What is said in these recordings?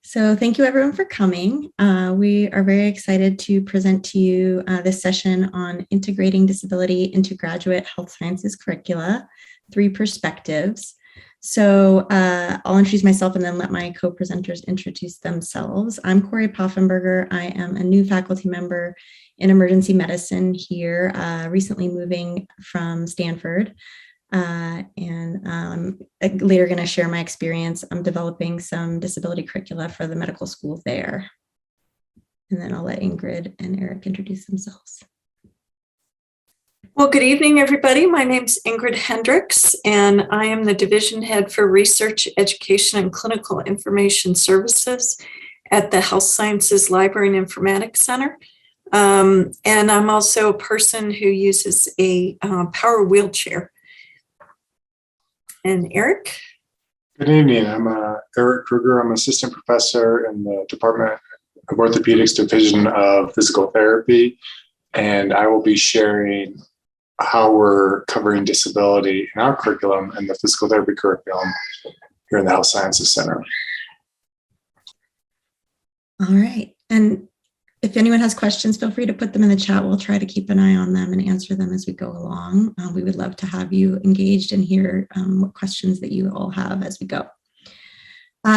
So thank you everyone for coming. We are very excited to present to you this session on integrating disability into graduate health sciences curricula, 3 perspectives. So I'll introduce myself and then let my co-presenters introduce themselves. I'm Corey Poffenberger. I am a new faculty member in emergency medicine here, recently moving from Stanford. I'm later going to share my experience. I'm developing some disability curricula for the medical school there. And then I'll let Ingrid and Eric introduce themselves. Well, good evening, everybody. My name's Ingrid Hendricks, and I am the Division Head for Research, Education, and Clinical Information Services at the Health Sciences Library and Informatics Center. And I'm also a person who uses a power wheelchair. And Eric? Good evening. I'm Eric Krueger. I'm assistant professor in the Department of Orthopedics Division of Physical Therapy, and I will be sharing how we're covering disability in our curriculum and the physical therapy curriculum here in the Health Sciences Center. All right. And if anyone has questions, feel free to put them in the chat. We'll try to keep an eye on them and answer them as we go along. We would love to have you engaged and hear what questions that you all have as we go.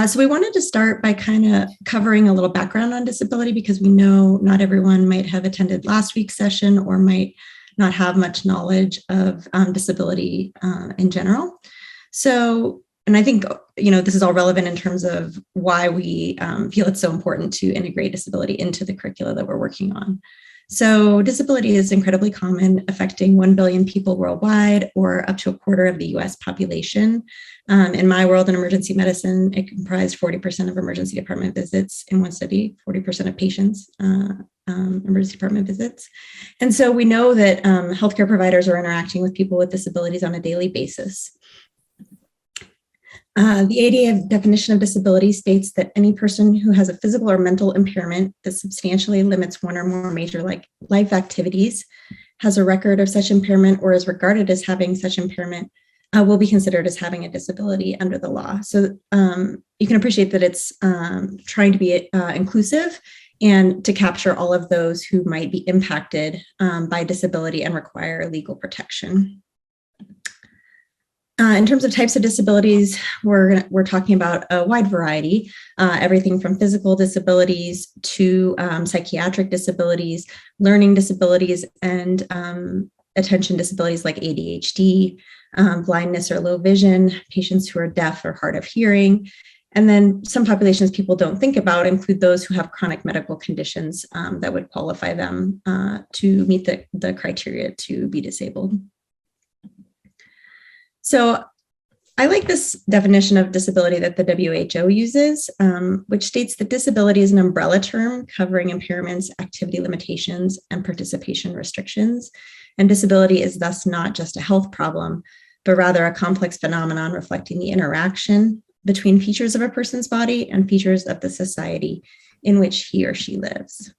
So we wanted to start by kind of covering a little background on disability because we know not everyone might have attended last week's session or might not have much knowledge of disability in general. So, and I think, this is all relevant in terms of why we feel it's so important to integrate disability into the curricula that we're working on. So disability is incredibly common, affecting 1 billion people worldwide, or up to a quarter of the US population. In my world in emergency medicine, it comprised 40% of emergency department visits in one study, 40% of patients, emergency department visits. And so we know that healthcare providers are interacting with people with disabilities on a daily basis. The ADA definition of disability states that any person who has a physical or mental impairment that substantially limits one or more major life activities, has a record of such impairment, or is regarded as having such impairment, will be considered as having a disability under the law. So you can appreciate that it's trying to be inclusive and to capture all of those who might be impacted by disability and require legal protection. In terms of types of disabilities, we're talking about a wide variety, everything from physical disabilities to psychiatric disabilities, learning disabilities, and attention disabilities like ADHD, blindness or low vision, patients who are deaf or hard of hearing. And then some populations people don't think about include those who have chronic medical conditions that would qualify them to meet the criteria to be disabled. So I like this definition of disability that the WHO uses, which states that disability is an umbrella term covering impairments, activity limitations, and participation restrictions. And disability is thus not just a health problem, but rather a complex phenomenon reflecting the interaction between features of a person's body and features of the society in which he or she lives.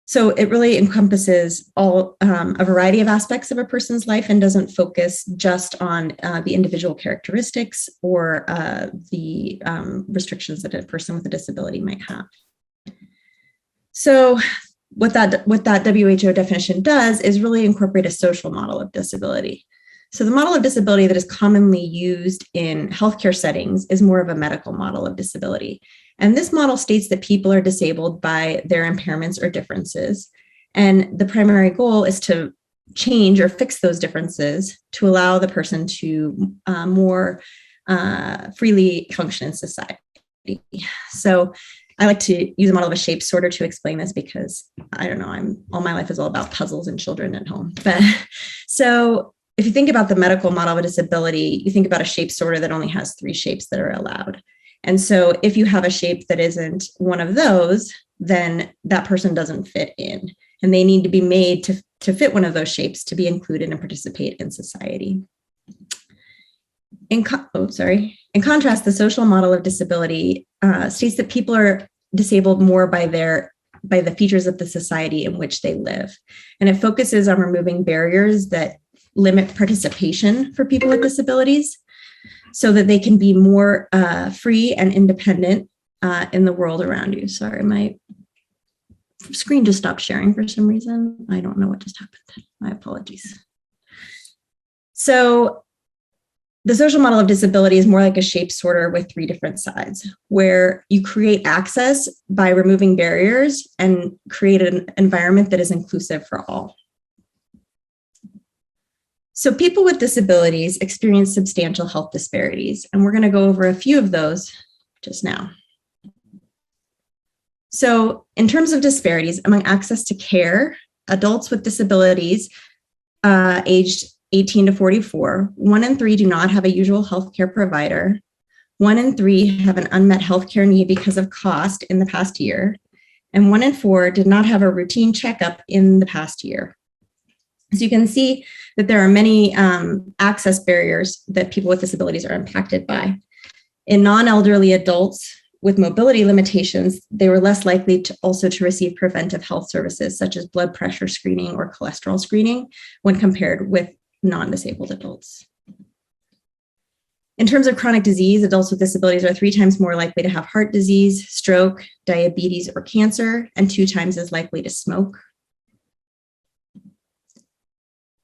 So it really encompasses all a variety of aspects of a person's life and doesn't focus just on the individual characteristics or the restrictions that a person with a disability might have. So what that WHO definition does is really incorporate a social model of disability. So the model of disability that is commonly used in healthcare settings is more of a medical model of disability. And this model states that people are disabled by their impairments or differences. And the primary goal is to change or fix those differences to allow the person to more freely function in society. So I like to use a model of a shape sorter to explain this because I don't know, all my life is all about puzzles and children at home. But so if you think about the medical model of a disability, you think about a shape sorter that only has 3 shapes that are allowed. And so if you have a shape that isn't one of those, then that person doesn't fit in. And they need to be made to fit one of those shapes to be included and participate in society. In contrast, the social model of disability states that people are disabled more by the features of the society in which they live. And it focuses on removing barriers that limit participation for people with disabilities. so that they can be more free and independent in the world around you. Sorry, my screen just stopped sharing for some reason. I don't know what just happened. My apologies. So the social model of disability is more like a shape sorter with 3 different sides, where you create access by removing barriers and create an environment that is inclusive for all. So people with disabilities experience substantial health disparities, and we're going to go over a few of those just now. So in terms of disparities among access to care, adults with disabilities aged 18 to 44, 1 in 3 do not have a usual healthcare provider. 1 in 3 have an unmet healthcare need because of cost in the past year. And 1 in 4 did not have a routine checkup in the past year. So you can see that there are many access barriers that people with disabilities are impacted by. In non-elderly adults with mobility limitations, they were less likely to also to receive preventive health services such as blood pressure screening or cholesterol screening when compared with non-disabled adults. In terms of chronic disease, adults with disabilities are 3 times more likely to have heart disease, stroke, diabetes, or cancer, and 2 times as likely to smoke.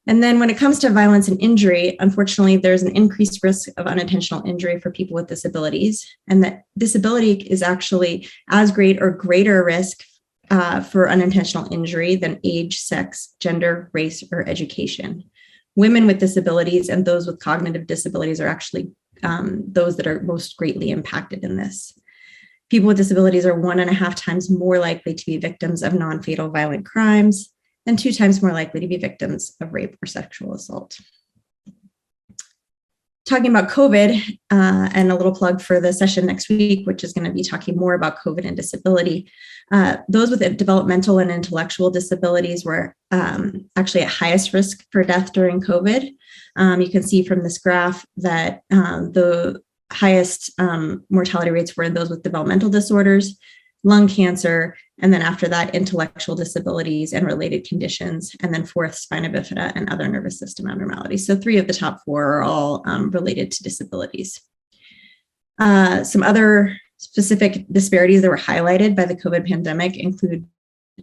And then when it comes to violence and injury, unfortunately, there's an increased risk of unintentional injury for people with disabilities, and that disability is actually as great or greater risk for unintentional injury than age, sex, gender, race, or education. Women with disabilities and those with cognitive disabilities are actually those that are most greatly impacted in this. People with disabilities are 1.5 times more likely to be victims of non-fatal violent crimes and 2 times more likely to be victims of rape or sexual assault. Talking about COVID, and a little plug for the session next week, which is going to be talking more about COVID and disability. Those with developmental and intellectual disabilities were actually at highest risk for death during COVID. You can see from this graph that the highest mortality rates were in those with developmental disorders, lung cancer, and then after that, intellectual disabilities and related conditions, and then 4th, spina bifida and other nervous system abnormalities. So 3 of the top 4 are all related to disabilities. Some other specific disparities that were highlighted by the COVID pandemic include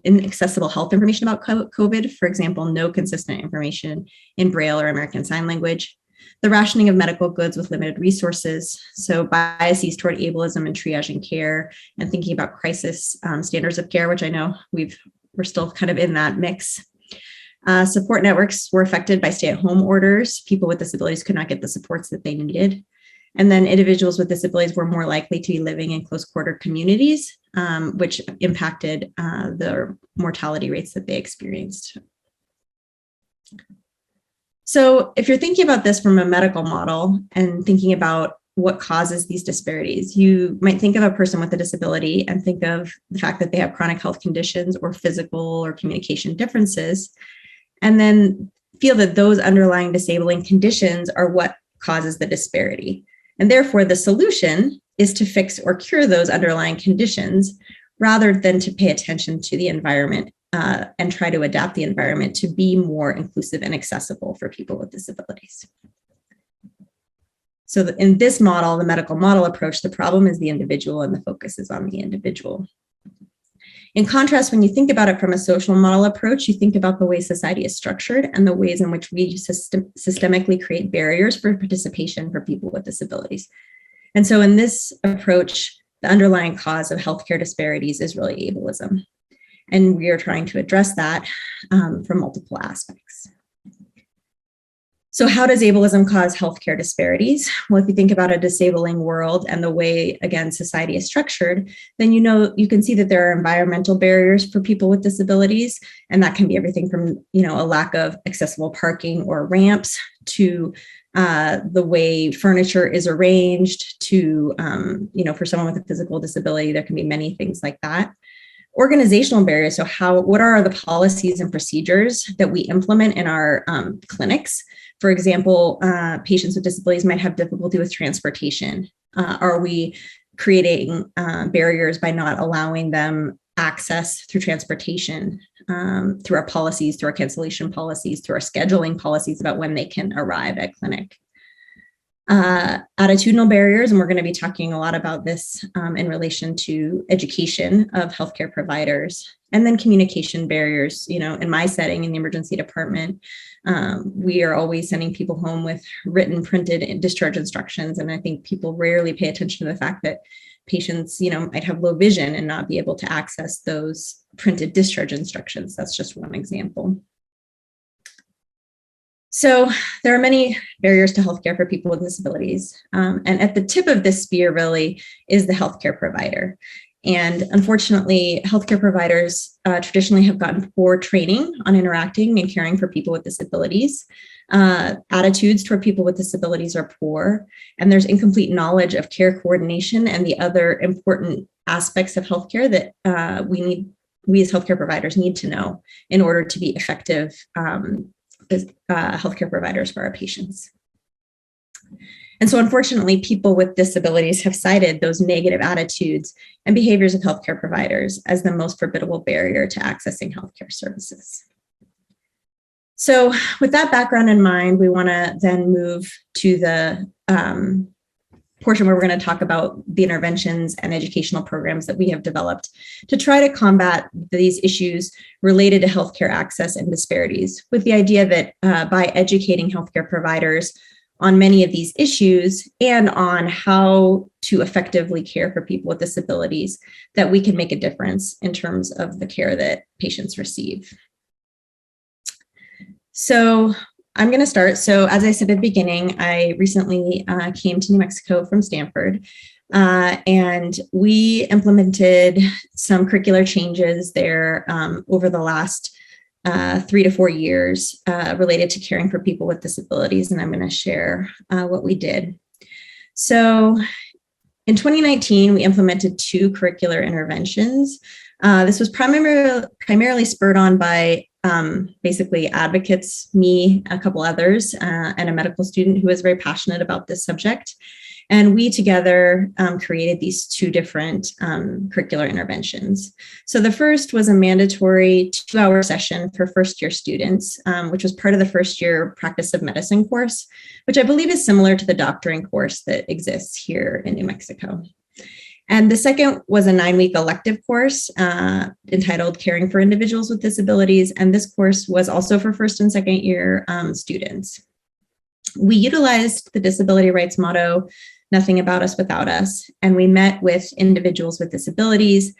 inaccessible health information about COVID, for example, no consistent information in Braille or American Sign Language, the rationing of medical goods with limited resources, so biases toward ableism and triaging care, and thinking about crisis standards of care, which I know we're still kind of in that mix. Support networks were affected by stay-at-home orders. People with disabilities could not get the supports that they needed. And then individuals with disabilities were more likely to be living in close-quarter communities, which impacted the mortality rates that they experienced. So if you're thinking about this from a medical model and thinking about what causes these disparities, you might think of a person with a disability and think of the fact that they have chronic health conditions or physical or communication differences, and then feel that those underlying disabling conditions are what causes the disparity. And therefore, the solution is to fix or cure those underlying conditions rather than to pay attention to the environment and try to adapt the environment to be more inclusive and accessible for people with disabilities. So in this model, the medical model approach, the problem is the individual and the focus is on the individual. In contrast, when you think about it from a social model approach, you think about the way society is structured and the ways in which we systemically create barriers for participation for people with disabilities. And so in this approach, the underlying cause of healthcare disparities is really ableism. And we are trying to address that from multiple aspects. So how does ableism cause healthcare disparities? Well, if you think about a disabling world and the way, again, society is structured, then you can see that there are environmental barriers for people with disabilities. And that can be everything from a lack of accessible parking or ramps to the way furniture is arranged to, for someone with a physical disability, there can be many things like that. Organizational barriers, so what are the policies and procedures that we implement in our clinics? For example, patients with disabilities might have difficulty with transportation. Are we creating barriers by not allowing them access through transportation, through our policies, through our cancellation policies, through our scheduling policies about when they can arrive at clinic? Attitudinal barriers, and we're going to be talking a lot about this in relation to education of healthcare providers, and then communication barriers. In my setting in the emergency department, we are always sending people home with written, printed discharge instructions, and I think people rarely pay attention to the fact that patients, might have low vision and not be able to access those printed discharge instructions. That's just one example. So there are many barriers to healthcare for people with disabilities. And at the tip of this spear really is the healthcare provider. And unfortunately, healthcare providers traditionally have gotten poor training on interacting and caring for people with disabilities. Attitudes toward people with disabilities are poor, and there's incomplete knowledge of care coordination and the other important aspects of healthcare that we as healthcare providers need to know in order to be effective healthcare providers for our patients. And so unfortunately, people with disabilities have cited those negative attitudes and behaviors of healthcare providers as the most formidable barrier to accessing healthcare services. So with that background in mind, we want to then move to the portion where we're going to talk about the interventions and educational programs that we have developed to try to combat these issues related to healthcare access and disparities, with the idea that by educating healthcare providers on many of these issues and on how to effectively care for people with disabilities, that we can make a difference in terms of the care that patients receive. So I'm going to start. So as I said at the beginning, I recently came to New Mexico from Stanford, and we implemented some curricular changes there over the last 3 to 4 years related to caring for people with disabilities, and I'm going to share what we did. So in 2019, we implemented 2 curricular interventions. This was primarily spurred on by basically advocates, me, a couple others, and a medical student who was very passionate about this subject. And we together created these 2 different curricular interventions. So the first was a mandatory 2-hour session for first-year students, which was part of the first-year practice of medicine course, which I believe is similar to the doctoring course that exists here in New Mexico. And the second was a 9-week elective course entitled Caring for Individuals with Disabilities. And this course was also for first and second year students. We utilized the disability rights motto, "Nothing about us without us." And we met with individuals with disabilities,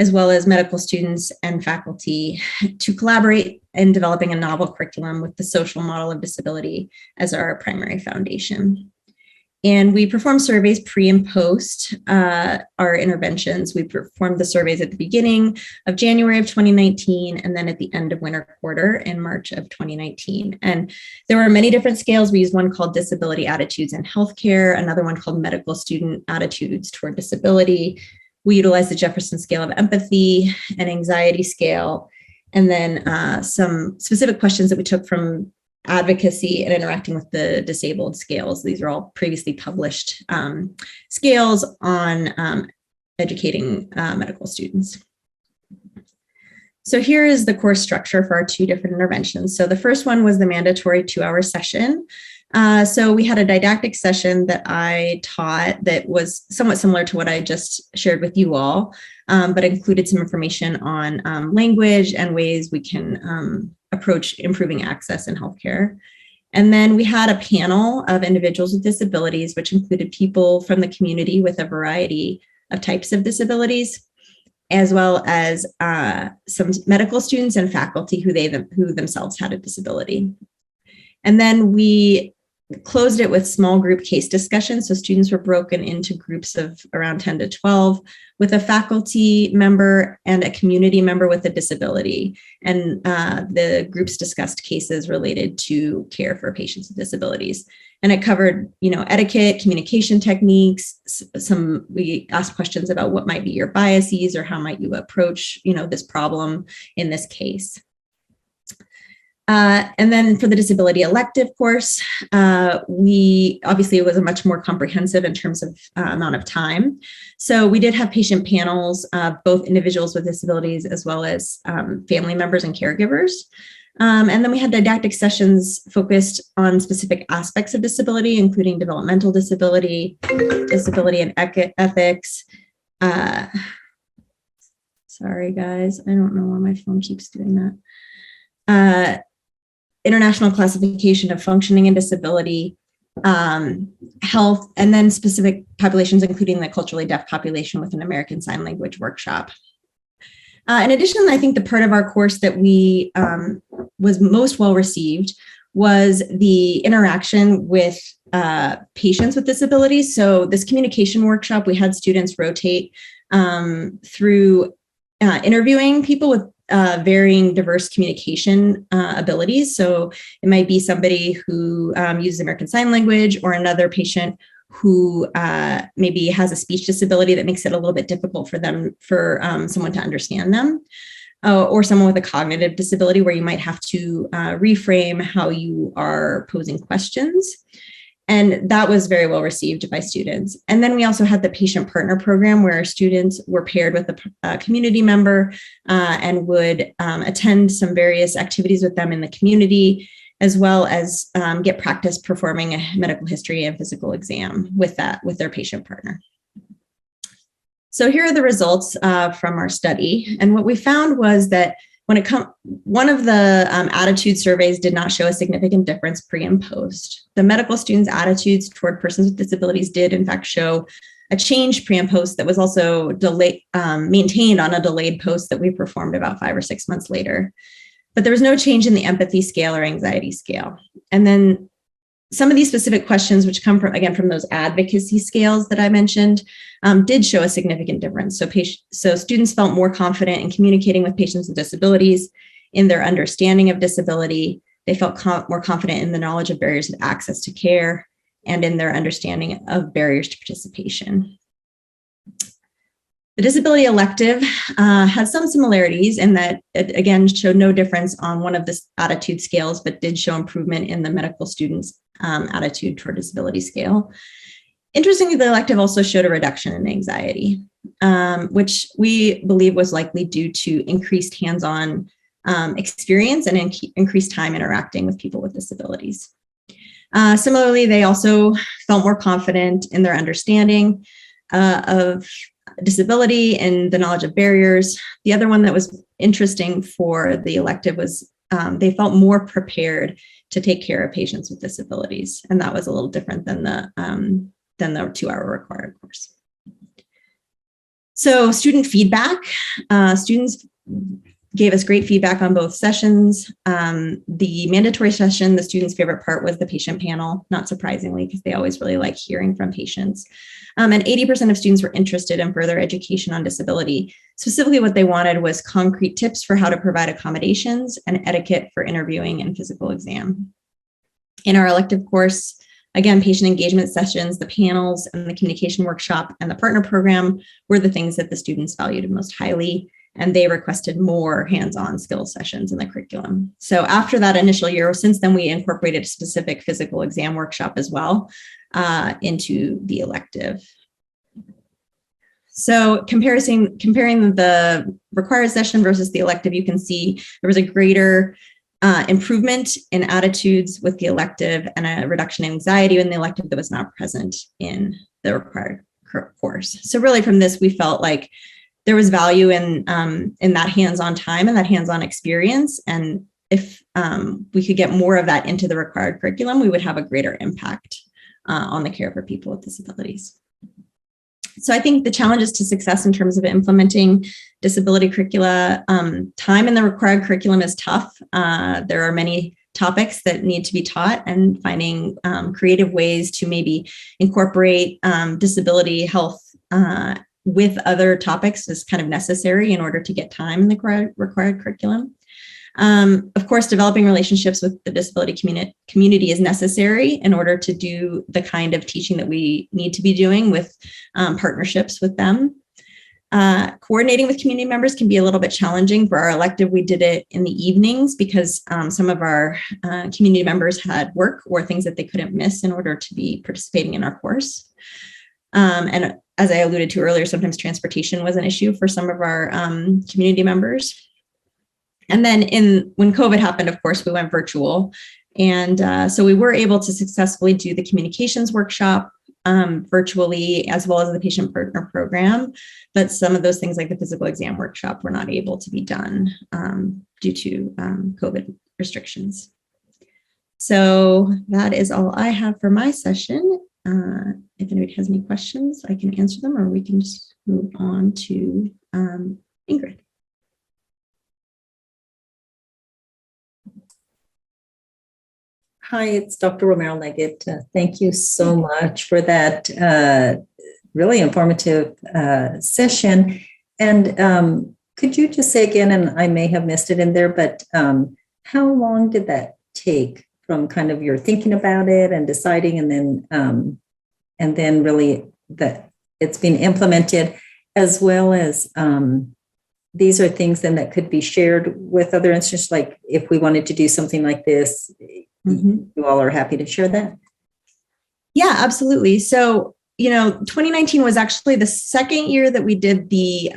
as well as medical students and faculty, to collaborate in developing a novel curriculum with the social model of disability as our primary foundation. And we performed surveys pre and post our interventions. We performed the surveys at the beginning of January of 2019, and then at the end of winter quarter in March of 2019. And there were many different scales. We used one called Disability Attitudes in Healthcare, another one called Medical Student Attitudes Toward Disability. We utilized the Jefferson Scale of Empathy, an anxiety scale, and then some specific questions that we took from advocacy and interacting with the disabled scales. These are all previously published scales on educating medical students. So here is the course structure for our 2 different interventions. So the first one was the mandatory 2-hour session. So we had a didactic session that I taught that was somewhat similar to what I just shared with you all, but included some information on language and ways we can approach improving access in healthcare. And then we had a panel of individuals with disabilities, which included people from the community with a variety of types of disabilities, as well as some medical students and faculty who themselves had a disability. And then we closed it with small group case discussions. So students were broken into groups of around 10 to 12 with a faculty member and a community member with a disability. And the groups discussed cases related to care for patients with disabilities. And it covered, etiquette, communication techniques. We asked questions about what might be your biases or how might you approach, this problem in this case. And then for the disability elective course, it was a much more comprehensive in terms of amount of time. So we did have patient panels of both individuals with disabilities as well as family members and caregivers. And then we had didactic sessions focused on specific aspects of disability, including developmental disability, disability and ethics. Sorry, guys, I don't know why my phone keeps doing that. International classification of functioning and disability, health, and then specific populations, including the culturally deaf population with an American Sign Language workshop. In addition, I think the part of our course that we was most well received was the interaction with patients with disabilities. So this communication workshop, we had students rotate through interviewing people with varying diverse communication abilities. So it might be somebody who uses American Sign Language, or another patient who maybe has a speech disability that makes it a little bit difficult for them, for someone to understand them, or someone with a cognitive disability where you might have to reframe how you are posing questions. And that was very well received by students. And then we also had the patient partner program where students were paired with a community member and would attend some various activities with them in the community, as well as get practice performing a medical history and physical exam with their patient partner. So here are the results from our study. And what we found was that one of the attitude surveys did not show a significant difference pre and post. The medical students' attitudes toward persons with disabilities did in fact show a change pre and post that was also maintained on a delayed post that we performed about 5 or 6 months later. But there was no change in the empathy scale or anxiety scale. And then some of these specific questions, which come from those advocacy scales that I mentioned, did show a significant difference. So students felt more confident in communicating with patients with disabilities, in their understanding of disability. They felt more confident in the knowledge of barriers of access to care, and in their understanding of barriers to participation. The disability elective has some similarities in that it, again, showed no difference on one of the attitude scales, but did show improvement in the medical students' attitude toward disability scale. Interestingly, the elective also showed a reduction in anxiety, which we believe was likely due to increased hands-on experience and increased time interacting with people with disabilities. Similarly, they also felt more confident in their understanding of disability and the knowledge of barriers. The other one that was interesting for the elective was they felt more prepared to take care of patients with disabilities. And that was a little different than the 2-hour required course. So student feedback, students gave us great feedback on both sessions. The mandatory session, the students' favorite part was the patient panel, not surprisingly, because they always really like hearing from patients. And 80% of students were interested in further education on disability. Specifically, what they wanted was concrete tips for how to provide accommodations and etiquette for interviewing and physical exam. In our elective course, again, patient engagement sessions, the panels, and the communication workshop and the partner program were the things that the students valued most highly, and they requested more hands-on skill sessions in the curriculum. So after that initial year, since then, we incorporated a specific physical exam workshop as well into the elective. So comparing the required session versus the elective, you can see there was a greater improvement in attitudes with the elective and a reduction in anxiety in the elective that was not present in the required course. So really from this, we felt like there was value in that hands-on time and that hands-on experience. And if we could get more of that into the required curriculum, we would have a greater impact on the care for people with disabilities. So I think the challenges to success in terms of implementing disability curricula, time in the required curriculum is tough. There are many topics that need to be taught, and finding creative ways to maybe incorporate disability health with other topics is kind of necessary in order to get time in the required curriculum. Of course, developing relationships with the disability community is necessary in order to do the kind of teaching that we need to be doing with partnerships with them. Coordinating with community members can be a little bit challenging. For our elective, we did it in the evenings because some of our community members had work or things that they couldn't miss in order to be participating in our course. And as I alluded to earlier, sometimes transportation was an issue for some of our community members. And then when COVID happened, of course, we went virtual. And so we were able to successfully do the communications workshop virtually, as well as the patient partner program. But some of those things like the physical exam workshop were not able to be done due to COVID restrictions. So that is all I have for my session. If anybody has any questions, I can answer them, or we can just move on to Ingrid. Hi, it's Dr. Romero-Leggett. Thank you so much for that really informative session. And could you just say again, and I may have missed it in there, but how long did that take from kind of your thinking about it and deciding, and then really that it's been implemented, as well as these are things then that could be shared with other institutions, like if we wanted to do something like this, you all are happy to share that? Yeah, absolutely. So, 2019 was actually the second year that we did the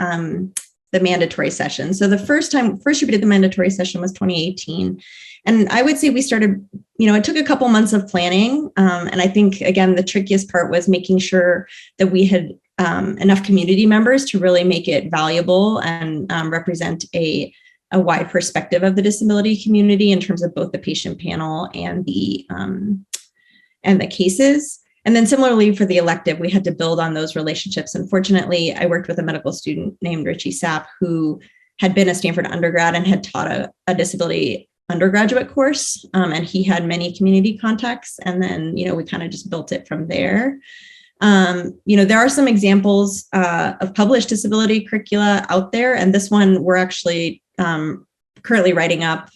mandatory session. So the first year we did the mandatory session was 2018. And I would say we started, it took a couple months of planning. And I think, again, the trickiest part was making sure that we had enough community members to really make it valuable and represent a wide perspective of the disability community in terms of both the patient panel and the cases. And then similarly for the elective, we had to build on those relationships. Unfortunately, I worked with a medical student named Richie Sapp, who had been a Stanford undergrad and had taught a disability undergraduate course. And he had many community contacts. And then, we kind of just built it from there. There are some examples of published disability curricula out there. And this one we're actually currently writing up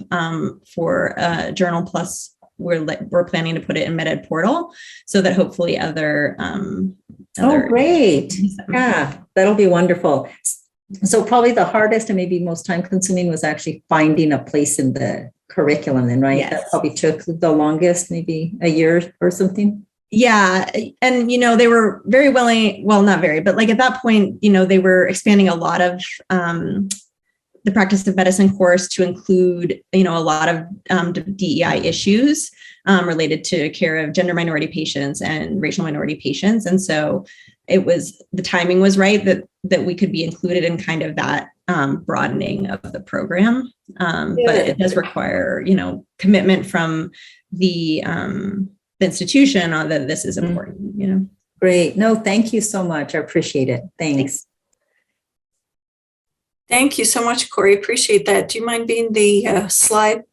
for Journal Plus. We're planning to put it in MedEd portal so that hopefully other oh, great. Yeah, that'll be wonderful. So probably the hardest and maybe most time consuming was actually finding a place in the curriculum then, right? Yes. That probably took the longest, maybe a year or something. Yeah. And, they were very willing, well, not very, but like at that point, they were expanding a lot of the practice of medicine course to include, a lot of DEI issues related to care of gender minority patients and racial minority patients. And so the timing was right that we could be included in kind of that broadening of the program. But it does require, commitment from the institution on that this is important, Great. No, thank you so much. I appreciate it. Thanks. Thank you so much, Corey. Appreciate that. Do you mind being the slide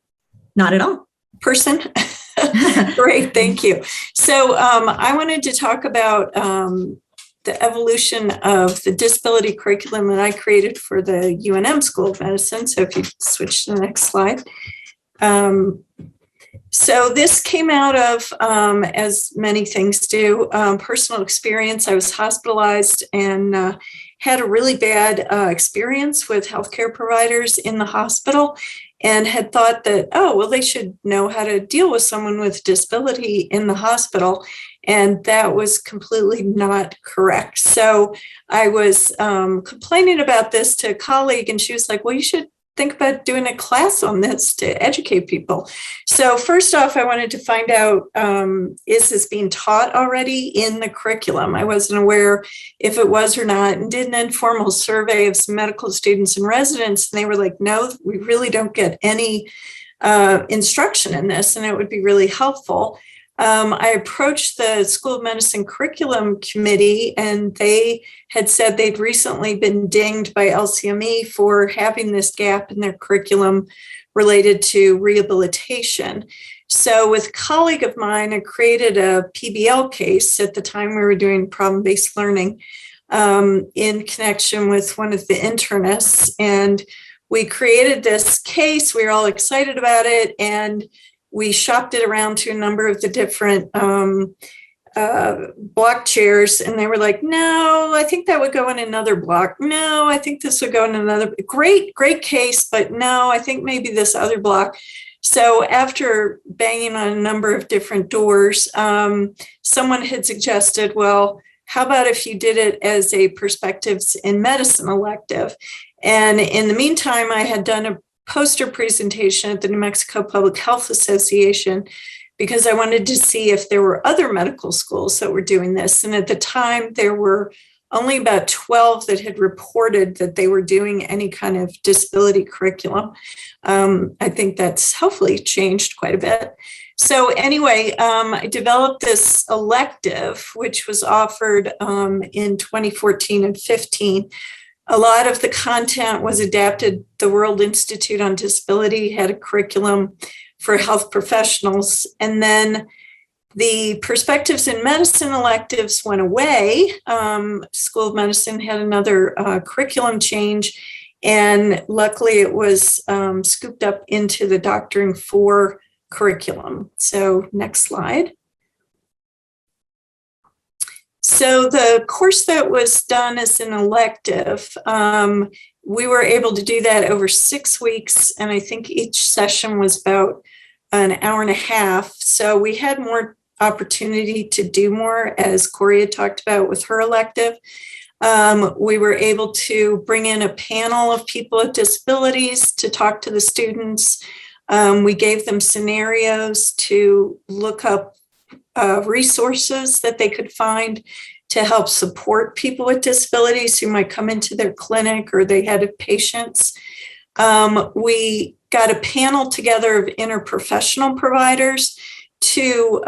Not at all. person? Great, thank you. So I wanted to talk about the evolution of the disability curriculum that I created for the UNM School of Medicine. So if you switch to the next slide. So this came out of, as many things do, personal experience. I was hospitalized and had a really bad experience with healthcare providers in the hospital, and had thought that, oh, well, they should know how to deal with someone with disability in the hospital. And that was completely not correct. So I was complaining about this to a colleague, and she was like, well, you should think about doing a class on this to educate people. So first off, I wanted to find out, is this being taught already in the curriculum? I wasn't aware if it was or not, and did an informal survey of some medical students and residents, and they were like, no, we really don't get any instruction in this, and it would be really helpful. I approached the School of Medicine Curriculum Committee, and they had said they'd recently been dinged by LCME for having this gap in their curriculum related to rehabilitation. So with a colleague of mine, I created a PBL case. At the time, we were doing problem-based learning in connection with one of the internists. And we created this case. We were all excited about it, and we shopped it around to a number of the different block chairs, and they were like, no, I think that would go in another block. No, I think this would go in another. Great case, but no, I think maybe this other block. So after banging on a number of different doors, someone had suggested, well, how about if you did it as a perspectives in medicine elective? And in the meantime, I had done a poster presentation at the New Mexico Public Health Association because I wanted to see if there were other medical schools that were doing this. And at the time, there were only about 12 that had reported that they were doing any kind of disability curriculum. I think that's hopefully changed quite a bit. So anyway, I developed this elective, which was offered in 2014 and 15. A lot of the content was adapted. The World Institute on Disability had a curriculum for health professionals. And then the Perspectives in Medicine electives went away. School of Medicine had another curriculum change. And luckily it was scooped up into the Doctoring 4 curriculum. So next slide. So the course that was done as an elective, we were able to do that over 6 weeks. And I think each session was about an hour and a half. So we had more opportunity to do more, as Corey had talked about with her elective. We were able to bring in a panel of people with disabilities to talk to the students. We gave them scenarios to look up resources that they could find to help support people with disabilities who might come into their clinic or they had patients. We got a panel together of interprofessional providers to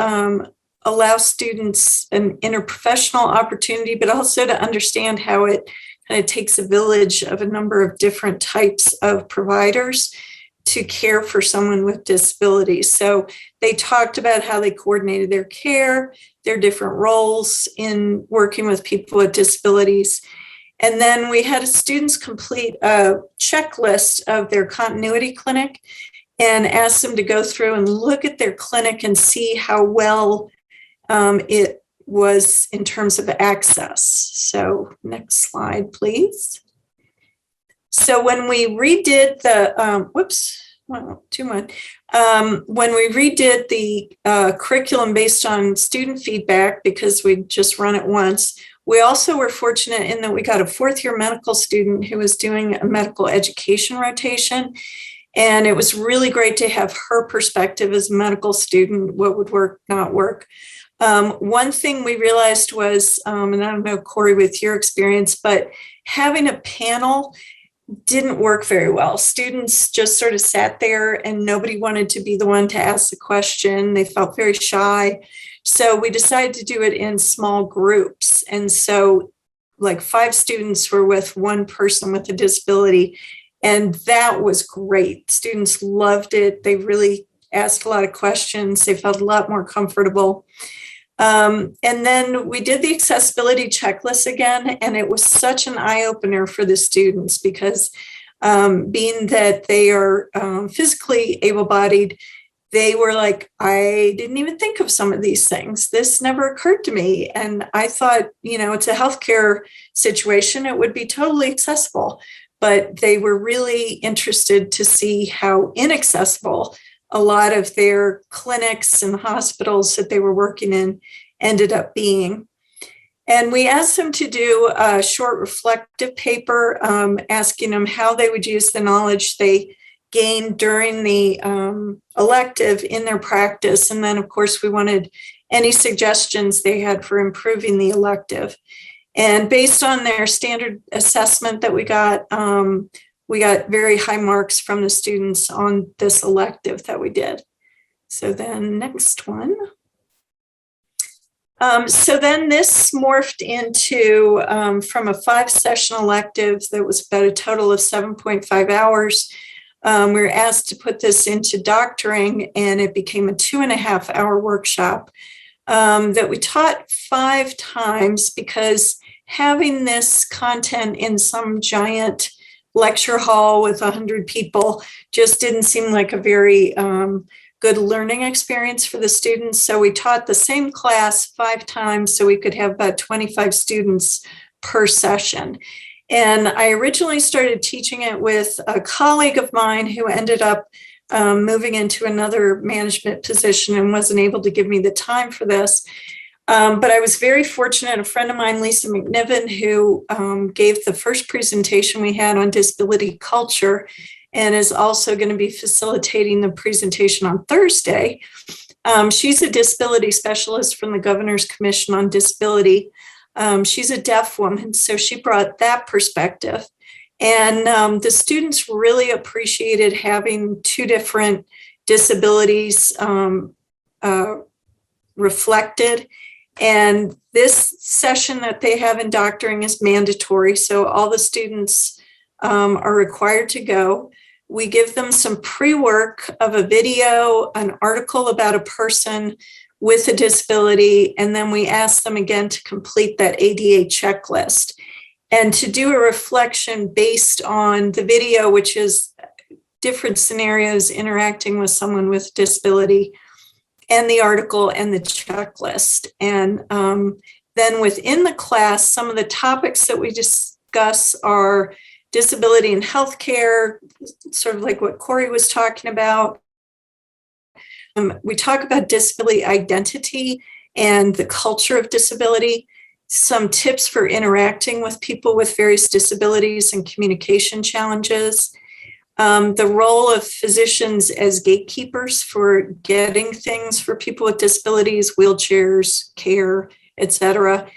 allow students an interprofessional opportunity, but also to understand how it kind of takes a village of a number of different types of providers to care for someone with disabilities. So they talked about how they coordinated their care, their different roles in working with people with disabilities. And then we had students complete a checklist of their continuity clinic and asked them to go through and look at their clinic and see how well it was in terms of access. So next slide, please. So when we redid the, when we redid the curriculum based on student feedback, because we just run it once, we also were fortunate in that we got a fourth-year medical student who was doing a medical education rotation. And it was really great to have her perspective as a medical student, what would work, not work. One thing we realized was, and I don't know, Corey, with your experience, but having a panel didn't work very well. Students just sort of sat there and nobody wanted to be the one to ask the question. They felt very shy. So we decided to do it in small groups. And so like 5 students were with one person with a disability. And that was great. Students loved it. They really asked a lot of questions. They felt a lot more comfortable. And then we did the accessibility checklist again, and it was such an eye-opener for the students because being that they are physically able-bodied, they were like, I didn't even think of some of these things. This never occurred to me. And I thought, you know, it's a healthcare situation. It would be totally accessible. But they were really interested to see how inaccessible a lot of their clinics and hospitals that they were working in ended up being. And we asked them to do a short reflective paper, asking them how they would use the knowledge they gained during the elective in their practice. And then, of course, we wanted any suggestions they had for improving the elective. And based on their standard assessment that we got very high marks from the students on this elective that we did. So then next one. So then this morphed into, from a 5-session elective that was about a total of 7.5 hours. We were asked to put this into doctoring, and it became a 2.5-hour workshop that we taught 5 times because having this content in some giant lecture hall with 100 people just didn't seem like a very good learning experience for the students. So we taught the same class 5 times so we could have about 25 students per session. And I originally started teaching it with a colleague of mine who ended up moving into another management position and wasn't able to give me the time for this. But I was very fortunate. A friend of mine, Lisa McNiven, who gave the first presentation we had on disability culture, and is also going to be facilitating the presentation on Thursday. She's a disability specialist from the Governor's Commission on Disability. She's a deaf woman, so she brought that perspective. And the students really appreciated having two different disabilities reflected. And this session that they have in doctoring is mandatory, so all the students are required to go. We give them some pre-work of a video, an article about a person with a disability, and then we ask them again to complete that ADA checklist and to do a reflection based on the video, which is different scenarios interacting with someone with disability, and the article and the checklist. And then within the class, some of the topics that we discuss are disability and healthcare, sort of like what Corey was talking about. We talk about disability identity and the culture of disability, some tips for interacting with people with various disabilities and communication challenges, the role of physicians as gatekeepers for getting things for people with disabilities, wheelchairs, care, etc.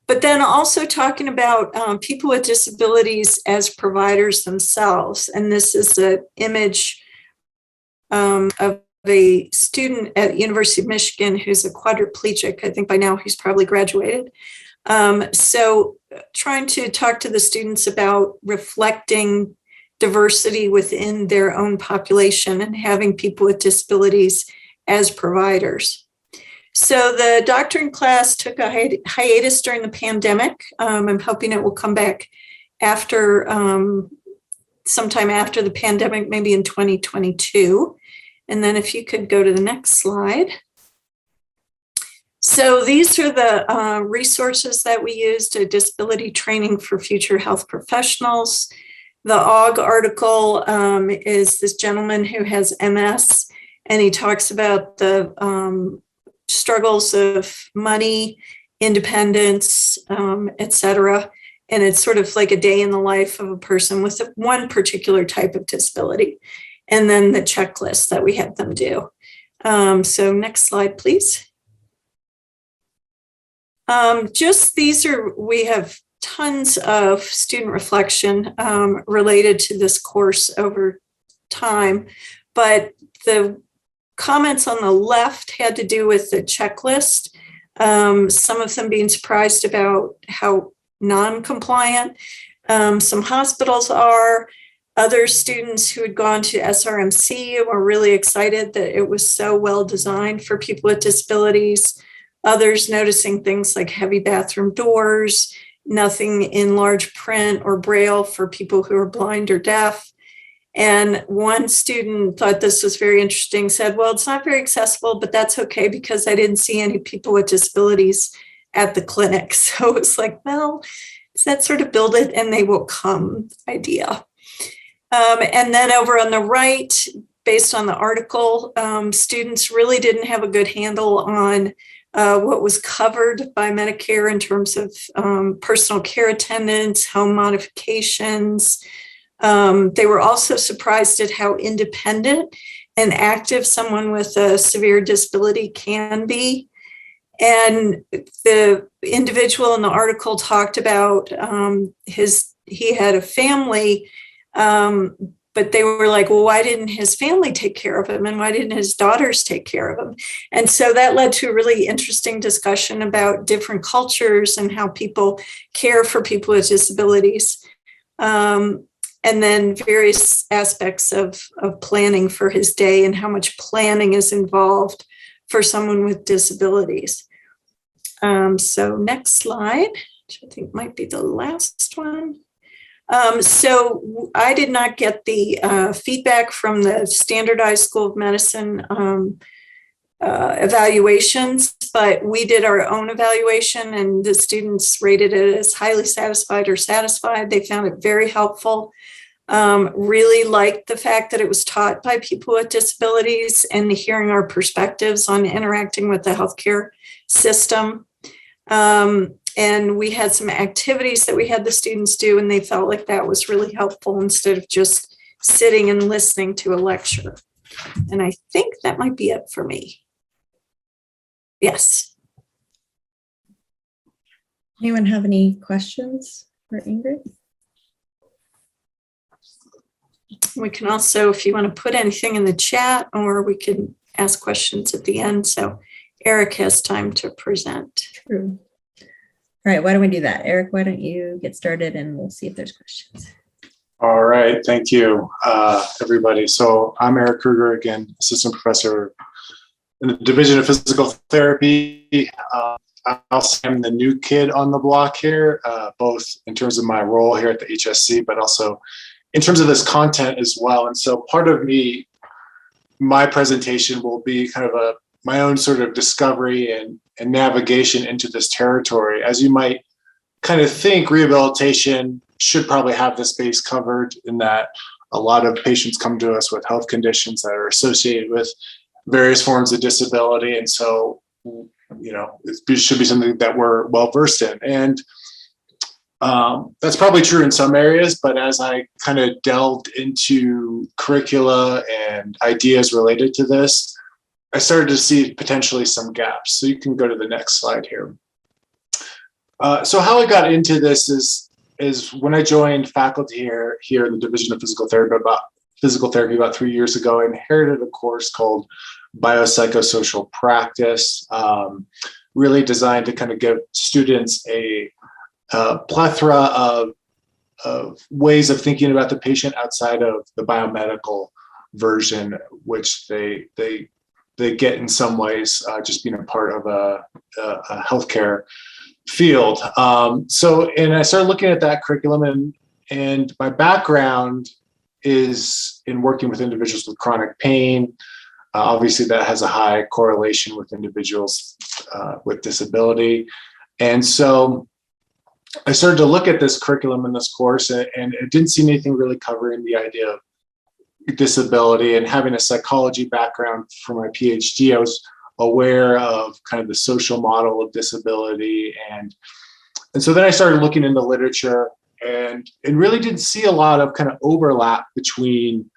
But then also talking about people with disabilities as providers themselves. And this is an image of a student at University of Michigan who's a quadriplegic. I think by now he's probably graduated. So trying to talk to the students about reflecting diversity within their own population and having people with disabilities as providers. So the doctoring class took a hiatus during the pandemic. I'm hoping it will come back after sometime after the pandemic, maybe in 2022. And then if you could go to the next slide. So these are the resources that we used: a disability training for future health professionals. The AUG article is this gentleman who has MS, and he talks about the struggles of money, independence, etc. And it's sort of like a day in the life of a person with one particular type of disability. And then the checklist that we had them do. So next slide, please. We have tons of student reflection related to this course over time, but the comments on the left had to do with the checklist. Some of them being surprised about how non-compliant some hospitals are. Other students who had gone to SRMC were really excited that it was so well designed for people with disabilities. Others noticing things like heavy bathroom doors, nothing in large print or braille for people who are blind or deaf. And one student thought this was very interesting, said, well, it's not very accessible, but that's okay because I didn't see any people with disabilities at the clinic. So it's like, well, it's that sort of build it and they will come idea. And then over on the right, based on the article, students really didn't have a good handle on what was covered by Medicare in terms of personal care attendants, home modifications. They were also surprised at how independent and active someone with a severe disability can be. And the individual in the article talked about he had a family, but they were like, well, why didn't his family take care of him? And why didn't his daughters take care of him? And so that led to a really interesting discussion about different cultures and how people care for people with disabilities. And then various aspects of planning for his day and how much planning is involved for someone with disabilities. So next slide, which I think might be the last one. So I did not get the feedback from the Standardized School of Medicine evaluations, but we did our own evaluation and the students rated it as highly satisfied or satisfied. They found it very helpful. Really liked the fact that it was taught by people with disabilities and hearing our perspectives on interacting with the healthcare system. And we had some activities that we had the students do, and they felt like that was really helpful instead of just sitting and listening to a lecture. And I think that might be it for me. Yes. Anyone have any questions for Ingrid? We can also, if you want to put anything in the chat, or we can ask questions at the end. So Eric has time to present. True. All right, why don't we do that? Eric, why don't you get started and we'll see if there's questions. All right, thank you, everybody. So I'm Eric Krueger, again, assistant professor in the Division of Physical Therapy. I'm the new kid on the block here, both in terms of my role here at the HSC, but also in terms of this content as well. And so part of my presentation will be kind of my own sort of discovery and navigation into this territory. As you might kind of think, rehabilitation should probably have this base covered, in that a lot of patients come to us with health conditions that are associated with various forms of disability. And so, it should be something that we're well versed in. And that's probably true in some areas, but as I kind of delved into curricula and ideas related to this, I started to see potentially some gaps. So you can go to the next slide here. So how I got into this is when I joined faculty here in the Division of Physical Therapy about 3 years ago. I inherited a course called Biopsychosocial Practice, really designed to kind of give students a plethora of ways of thinking about the patient outside of the biomedical version, which they get in some ways, just being a part of a healthcare field. And I started looking at that curriculum, and my background is in working with individuals with chronic pain. Obviously, that has a high correlation with individuals with disability. And so I started to look at this curriculum in this course, and it didn't see anything really covering the idea of disability. And having a psychology background for my PhD, I was aware of kind of the social model of disability. And so then I started looking into literature, and really didn't see a lot of kind of overlap between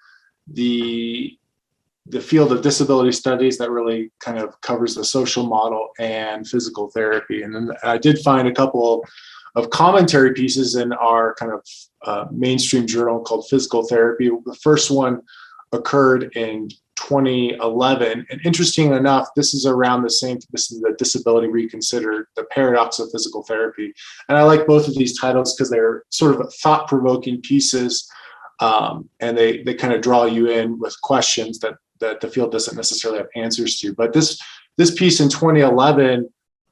the field of disability studies that really kind of covers the social model and physical therapy. And then I did find a couple of commentary pieces in our kind of mainstream journal called Physical Therapy. The first one occurred in 2011. And interesting enough, this is around this is the Disability Reconsidered, the Paradox of Physical Therapy. And I like both of these titles because they're sort of thought-provoking pieces, and they kind of draw you in with questions that the field doesn't necessarily have answers to. But this piece in 2011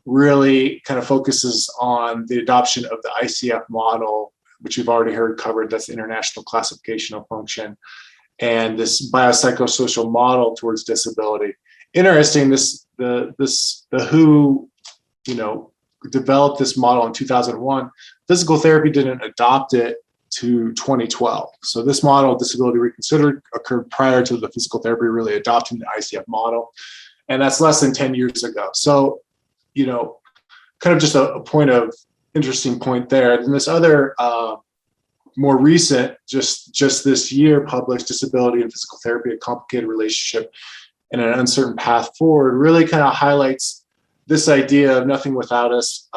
really kind of focuses on the adoption of the ICF model, which we've already heard covered. That's the International Classification of Function, and this biopsychosocial model towards disability. Interesting, the WHO, developed this model in 2001. Physical therapy didn't adopt it to 2012. So this model, Disability Reconsidered, occurred prior to the physical therapy really adopting the ICF model, and that's less than 10 years ago. So, kind of just a point of interesting point there. And this other more recent, just this year published, Disability and Physical Therapy, a Complicated Relationship and an Uncertain Path Forward, really kind of highlights this idea of nothing without us,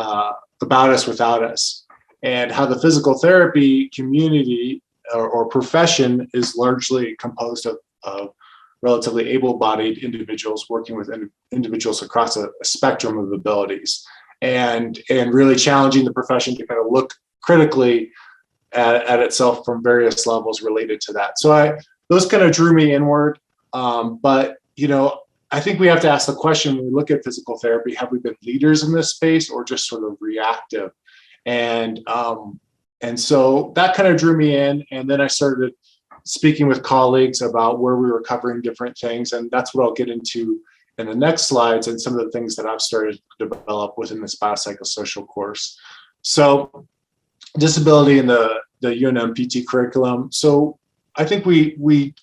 about us without us, and how the physical therapy community or profession is largely composed of relatively able-bodied individuals working with individuals across a spectrum of abilities, and really challenging the profession to kind of look critically at itself from various levels related to that. So those kind of drew me inward. But I think we have to ask the question when we look at physical therapy: have we been leaders in this space or just sort of reactive? And so that kind of drew me in, and then I started speaking with colleagues about where we were covering different things, and that's what I'll get into in the next slides, and some of the things that I've started to develop within this biopsychosocial course. So disability in the UNM PT curriculum. So I think we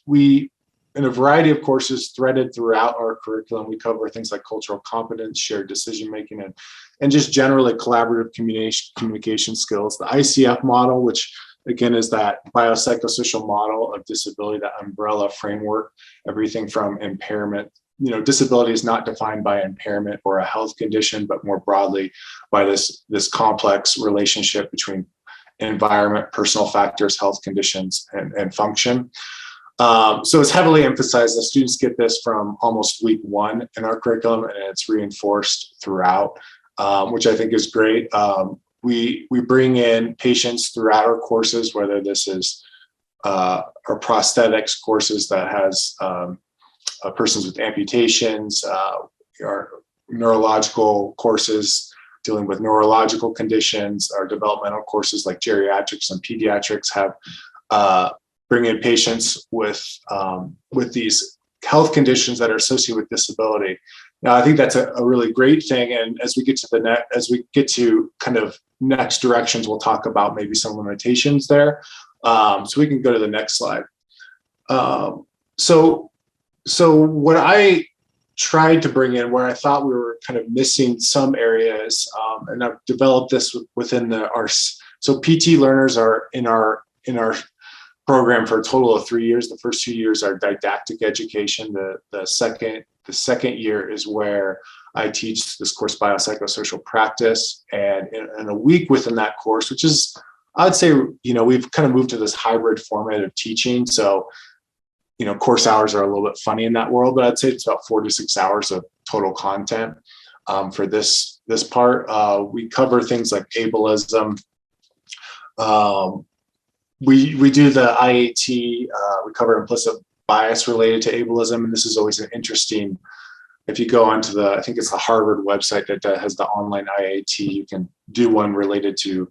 in a variety of courses threaded throughout our curriculum, we cover things like cultural competence, shared decision making, and just generally collaborative communication skills. The ICF model, which again, is that biopsychosocial model of disability, that umbrella framework, everything from impairment. Disability is not defined by impairment or a health condition, but more broadly by this complex relationship between environment, personal factors, health conditions, and function. So it's heavily emphasized. The students get this from almost week one in our curriculum, and it's reinforced throughout, which I think is great. We bring in patients throughout our courses, whether this is our prosthetics courses that has persons with amputations, our neurological courses dealing with neurological conditions, our developmental courses like geriatrics and pediatrics have bring in patients with these health conditions that are associated with disability. Now, I think that's a really great thing. And as we get to kind of next directions, we'll talk about maybe some limitations there. So we can go to the next slide. So what I tried to bring in, where I thought we were kind of missing some areas, and I've developed this within so PT learners are in our program for a total of 3 years. The first 2 years are didactic education. The second year is where I teach this course, biopsychosocial practice. And in a week within that course, which is, I'd say, we've kind of moved to this hybrid format of teaching. So, course hours are a little bit funny in that world, but I'd say it's about 4 to 6 hours of total content for this part. We cover things like ableism. We do the IAT, we cover implicit bias related to ableism, and this is always an interesting, if you go onto I think it's the Harvard website that has the online IAT, you can do one related to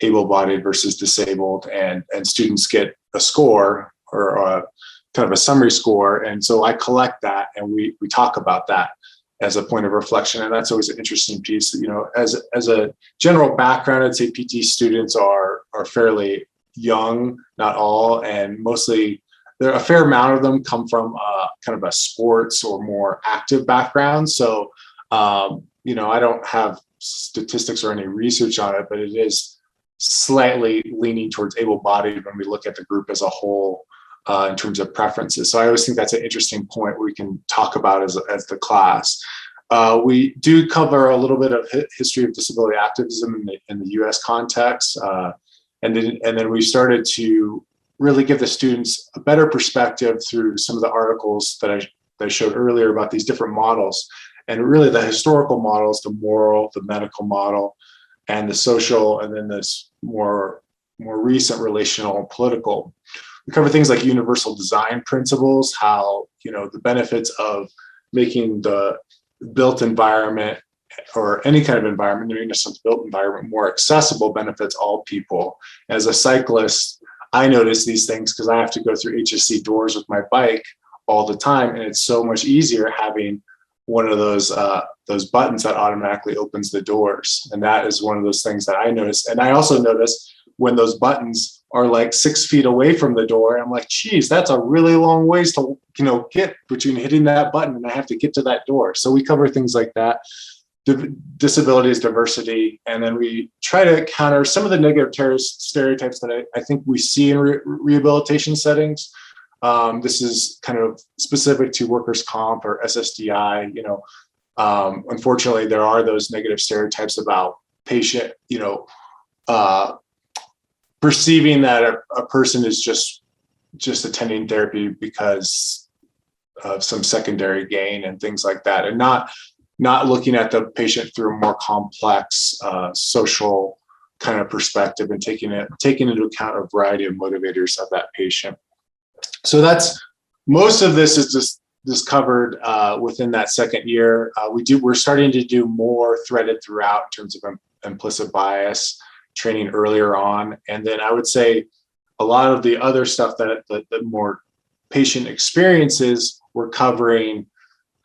able-bodied versus disabled, and students get a score or kind of a summary score, and so I collect that, and we talk about that as a point of reflection, and that's always an interesting piece. As a general background, I'd say PT students are fairly young, not all, and mostly a fair amount of them come from kind of a sports or more active background. So, I don't have statistics or any research on it, but it is slightly leaning towards able-bodied when we look at the group as a whole in terms of preferences. So I always think that's an interesting point we can talk about as the class. We do cover a little bit of history of disability activism in the U.S. context. And then we started to really give the students a better perspective through some of the articles that I showed earlier about these different models, and really the historical models, the moral, the medical model, and the social, and then this more recent relational and political. We cover things like universal design principles, how the benefits of making the built environment or any kind of environment, maybe just a built environment, more accessible benefits all people. As a cyclist, I notice these things because I have to go through HSC doors with my bike all the time, and it's so much easier having one of those buttons that automatically opens the doors. And that is one of those things that I notice. And I also notice when those buttons are like 6 feet away from the door, I'm like, geez, that's a really long ways to get between hitting that button and I have to get to that door. So we cover things like that. Disability is diversity, and then we try to counter some of the negative stereotypes that I think we see in rehabilitation settings. This is kind of specific to workers' comp or SSDI. Unfortunately, there are those negative stereotypes about patient, perceiving that a person is just attending therapy because of some secondary gain and things like that, and not looking at the patient through a more complex social kind of perspective and taking into account a variety of motivators of that patient. So that's most of this is just covered within that second year. We're starting to do more threaded throughout in terms of implicit bias training earlier on, and then I would say a lot of the other stuff that the more patient experiences we're covering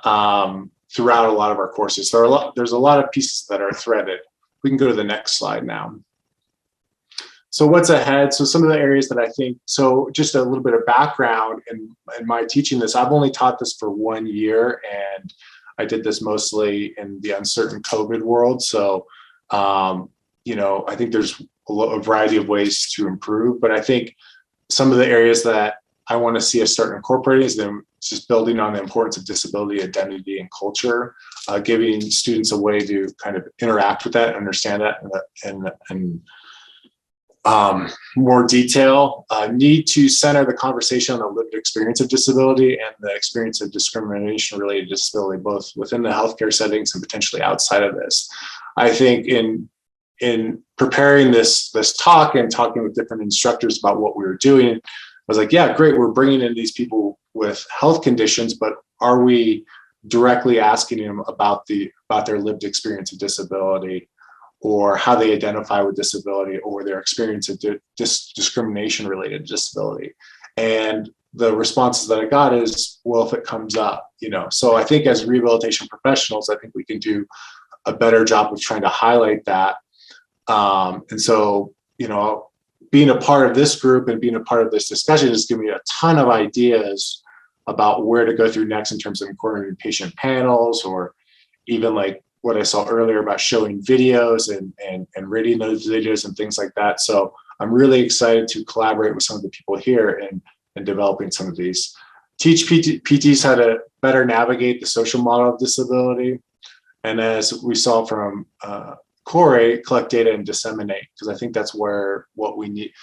throughout a lot of our courses. There's a lot of pieces that are threaded. We can go to the next slide now. So what's ahead? So some of the areas that I think, so just a little bit of background in my teaching this, I've only taught this for 1 year, and I did this mostly in the uncertain COVID world. So I think there's a variety of ways to improve, but I think some of the areas that I want to see us start incorporating is them just building on the importance of disability, identity, and culture, giving students a way to kind of interact with that, understand that, and more detail. Need to center the conversation on the lived experience of disability and the experience of discrimination-related disability, both within the healthcare settings and potentially outside of this. I think in preparing this talk and talking with different instructors about what we were doing, I was like, yeah, great, we're bringing in these people with health conditions, but are we directly asking them about their lived experience of disability, or how they identify with disability, or their experience of discrimination related disability? And the responses that I got is, well, if it comes up, So I think as rehabilitation professionals, I think we can do a better job of trying to highlight that. And so, being a part of this group and being a part of this discussion has given me a ton of ideas about where to go through next in terms of incorporating patient panels, or even like what I saw earlier about showing videos and reading those videos and things like that. So I'm really excited to collaborate with some of the people here in developing some of these. Teach PTs how to better navigate the social model of disability. And as we saw from Corey, collect data and disseminate, because I think that's where what we need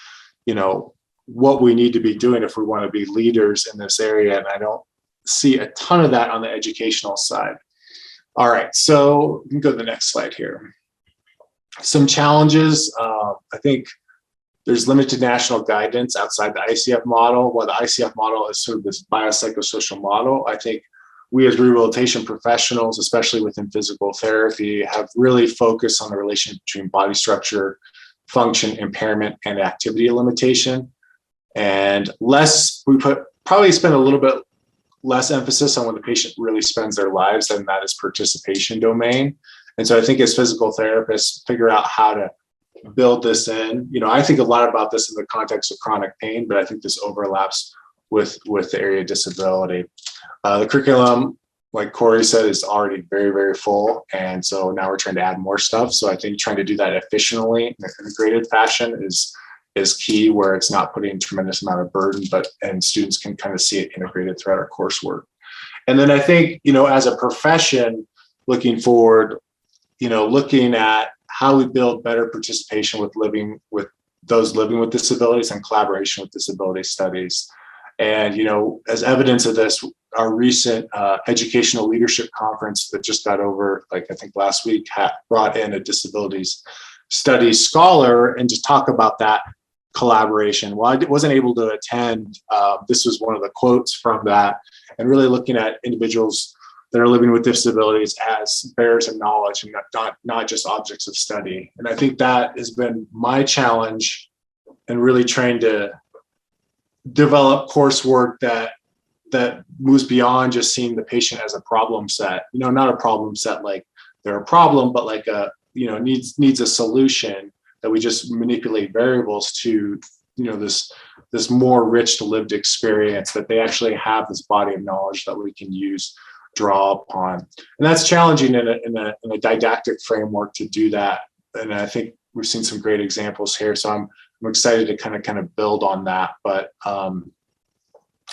to be doing if we want to be leaders in this area. And I don't see a ton of that on the educational side. All right, so we can go to the next slide here. Some challenges. I think there's limited national guidance outside the ICF model. While the ICF model is sort of this biopsychosocial model, I think we as rehabilitation professionals, especially within physical therapy, have really focused on the relationship between body structure, function, impairment, and activity limitation. And probably spend a little bit less emphasis on when the patient really spends their lives, and that is participation domain. And so I think as physical therapists, figure out how to build this in. I think a lot about this in the context of chronic pain, but I think this overlaps with the area of disability. The curriculum, like Corey said, is already very, very full. And so now we're trying to add more stuff. So I think trying to do that efficiently in an integrated fashion is key, where it's not putting a tremendous amount of burden, and students can kind of see it integrated throughout our coursework. And then I think, as a profession, looking forward, looking at how we build better participation with those living with disabilities and collaboration with disability studies. And, as evidence of this, our recent educational leadership conference that just got over, I think last week, brought in a disabilities studies scholar and just talk about that collaboration. While I wasn't able to attend, this was one of the quotes from that, and really looking at individuals that are living with disabilities as bearers of knowledge and not just objects of study. And I think that has been my challenge in really trying to develop coursework that moves beyond just seeing the patient as a problem set, not a problem set like they're a problem, but like needs a solution, that we just manipulate variables to, this more rich lived experience, that they actually have this body of knowledge that we can draw upon. And that's challenging in a didactic framework to do that. And I think we've seen some great examples here. So I'm excited to kind of build on that. But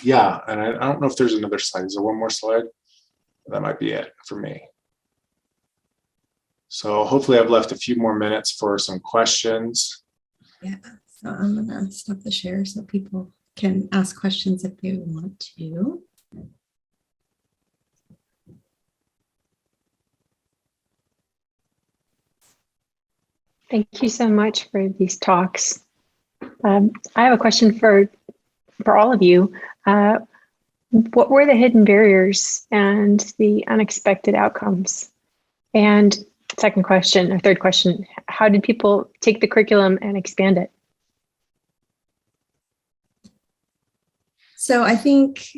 yeah, and I don't know if there's another slide. Is there one more slide? That might be it for me. So hopefully I've left a few more minutes for some questions. Yeah, so I'm gonna stop the share so people can ask questions if they want to. Thank you so much for these talks. I have a question for all of you. What were the hidden barriers and the unexpected outcomes? And third question, how did people take the curriculum and expand it? So I think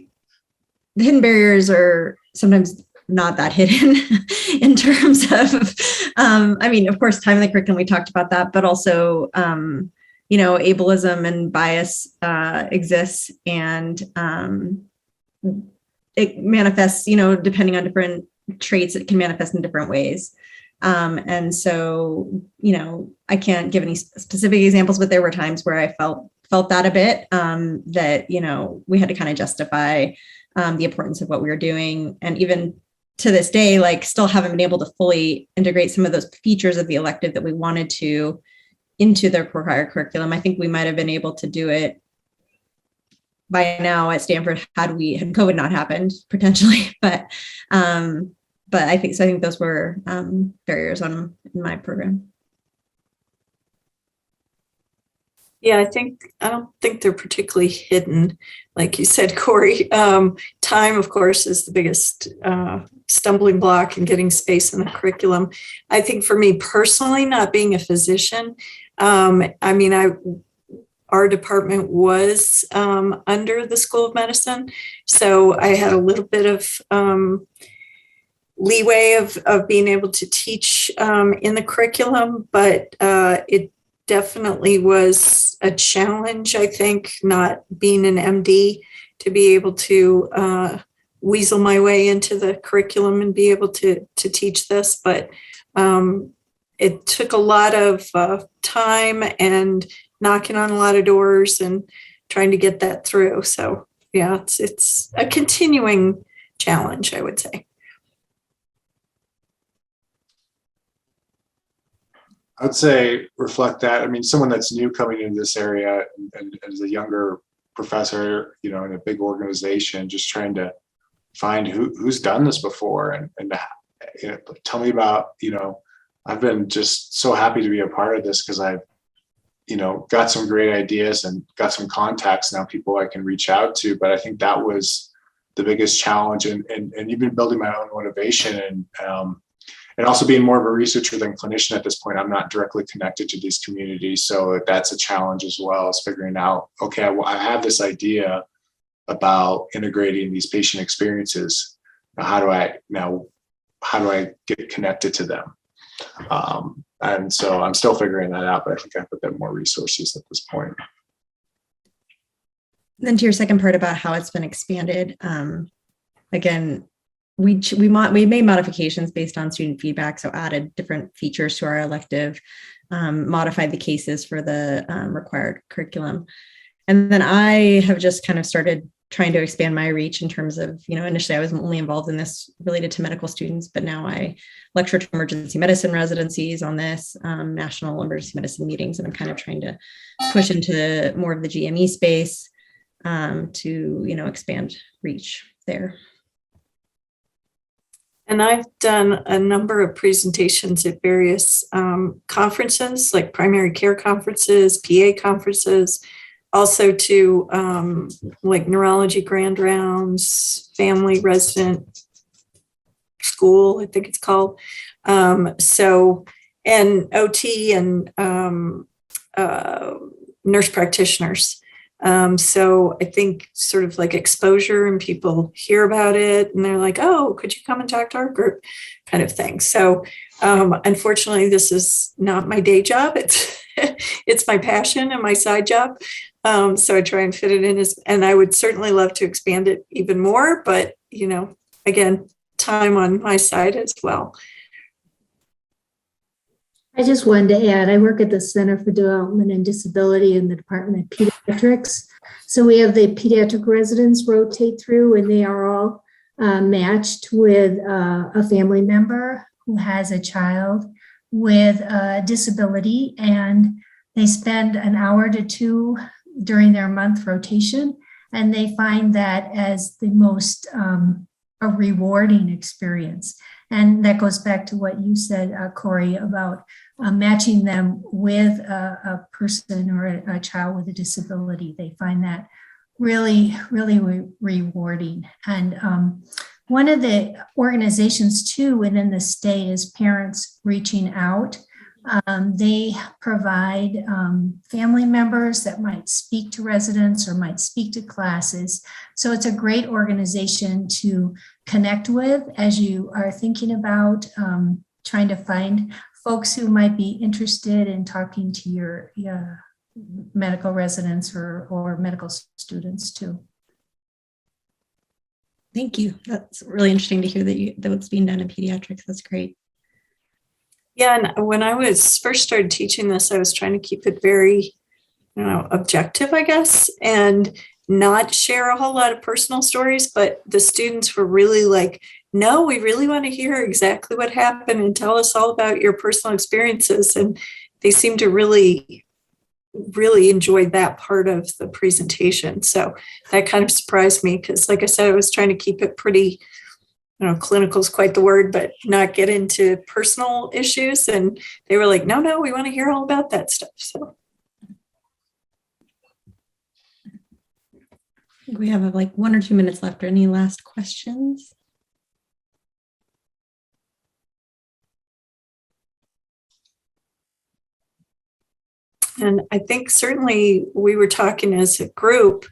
the hidden barriers are sometimes not that hidden in terms of, of course, time in the curriculum, we talked about that, but also, ableism and bias exists, and it manifests, depending on different traits, it can manifest in different ways. And so, I can't give any specific examples, but there were times where I felt that a bit, that, we had to kind of justify the importance of what we were doing. And even to this day, like still haven't been able to fully integrate some of those features of the elective that we wanted to into the required curriculum. I think we might have been able to do it by now at Stanford had COVID not happened potentially, but I think so. I think those were barriers in my program. Yeah, I don't think they're particularly hidden. Like you said, Corey, time, of course, is the biggest stumbling block in getting space in the curriculum. I think for me personally, not being a physician, our department was under the School of Medicine. So I had a little bit of leeway of being able to teach in the curriculum, but it definitely was a challenge, I think, not being an MD, to be able to weasel my way into the curriculum and be able to teach this. But it took a lot of time and knocking on a lot of doors and trying to get that through. So yeah, it's a continuing challenge, I would say. I'd say reflect that. I mean, someone that's new coming into this area and as a younger professor, in a big organization, just trying to find who's done this before and tell me about, I've been just so happy to be a part of this because I've, got some great ideas and got some contacts now, people I can reach out to. But I think that was the biggest challenge and even building my own motivation and also being more of a researcher than clinician at this point. I'm not directly connected to these communities. So that's a challenge as well, as figuring out, okay, I have this idea about integrating these patient experiences. How do I get connected to them? And so I'm still figuring that out, but I think I put them more resources at this point. Then to your second part about how it's been expanded, again, we made modifications based on student feedback, so added different features to our elective, modified the cases for the required curriculum. And then I have just kind of started trying to expand my reach in terms of, initially I was only involved in this related to medical students, but now I lecture to emergency medicine residencies on this, national emergency medicine meetings, and I'm kind of trying to push into more of the GME space to, expand reach there. And I've done a number of presentations at various conferences, like primary care conferences, PA conferences, also to like neurology grand rounds, family resident school, I think it's called. So, and OT and nurse practitioners. So I think sort of like exposure and people hear about it and they're like, oh, could you come and talk to our group kind of thing. So unfortunately, this is not my day job. It's my passion and my side job. So I try and fit it in and I would certainly love to expand it even more, but again, time on my side as well. I just wanted to add, I work at the Center for Development and Disability in the Department of Pediatrics. So we have the pediatric residents rotate through and they are all matched with a family member who has a child with a disability, and they spend an hour to two during their month rotation, and they find that as the most a rewarding experience. And that goes back to what you said, Corey, about matching them with a person or a child with a disability. They find that really, really rewarding. And one of the organizations too within the state is Parents Reaching Out. They provide family members that might speak to residents or might speak to classes. So it's a great organization to connect with as you are thinking about trying to find folks who might be interested in talking to your medical residents or medical students too. Thank you. That's really interesting to hear that it's being done in pediatrics. That's great. Yeah, and when I was first started teaching this, I was trying to keep it very, objective, I guess, and not share a whole lot of personal stories. But the students were really like, no, we really want to hear exactly what happened and tell us all about your personal experiences. And they seemed to really enjoyed that part of the presentation. So that kind of surprised me because, like I said, I was trying to keep it pretty, clinical is quite the word, but not get into personal issues. And they were like, no, we want to hear all about that stuff. So We have like 1 or 2 minutes left. Are any last questions? And I think certainly we were talking as a group,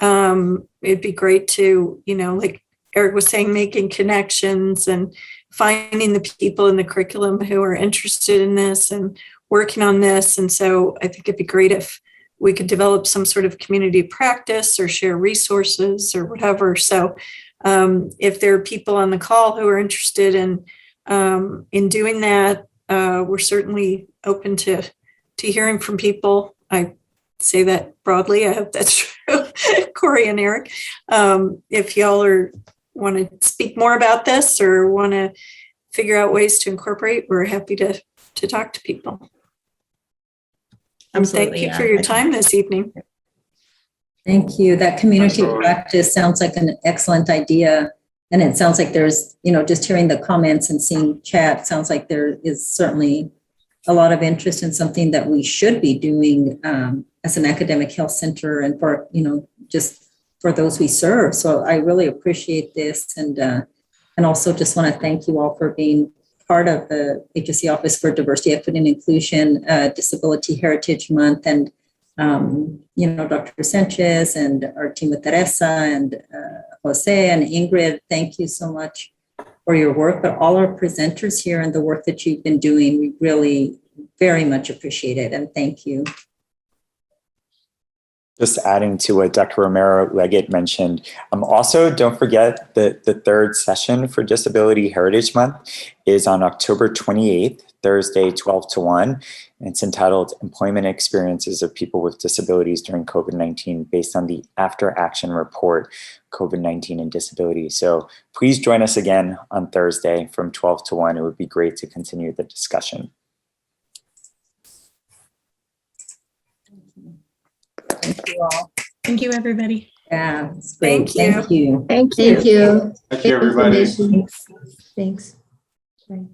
it'd be great to, like Eric was saying, making connections and finding the people in the curriculum who are interested in this and working on this. And so I think it'd be great if we could develop some sort of community practice or share resources or whatever. So if there are people on the call who are interested in doing that, we're certainly open to hearing from people. I say that broadly. I hope that's true, Corey and Eric. If y'all want to speak more about this or want to figure out ways to incorporate, we're happy to talk to people. Absolutely. Thank you for your time this evening. Thank you. That community Absolutely. practice sounds like an excellent idea. And it sounds like there's, just hearing the comments and seeing chat, sounds like there is certainly a lot of interest in something that we should be doing as an academic health center and for, just for those we serve. So I really appreciate this. And also just want to thank you all for being part of the HSC Office for Diversity, Equity, and Inclusion Disability Heritage Month. And, Dr. Sanchez and our team with Teresa and Jose and Ingrid, thank you so much for your work, but all our presenters here and the work that you've been doing, we really very much appreciate it. And thank you. Just adding to what Dr. Romero-Leggett mentioned, also don't forget that the third session for Disability Heritage Month is on October 28th, Thursday, 12 to 1. And it's entitled Employment Experiences of People with Disabilities During COVID-19 based on the After Action Report, COVID-19 and Disability. So please join us again on Thursday from 12 to 1. It would be great to continue the discussion. Thank you all. Thank you, everybody. Yeah, it's great. Thank you. Thank you. Thank you. Thank you, everybody. Thanks. Bye.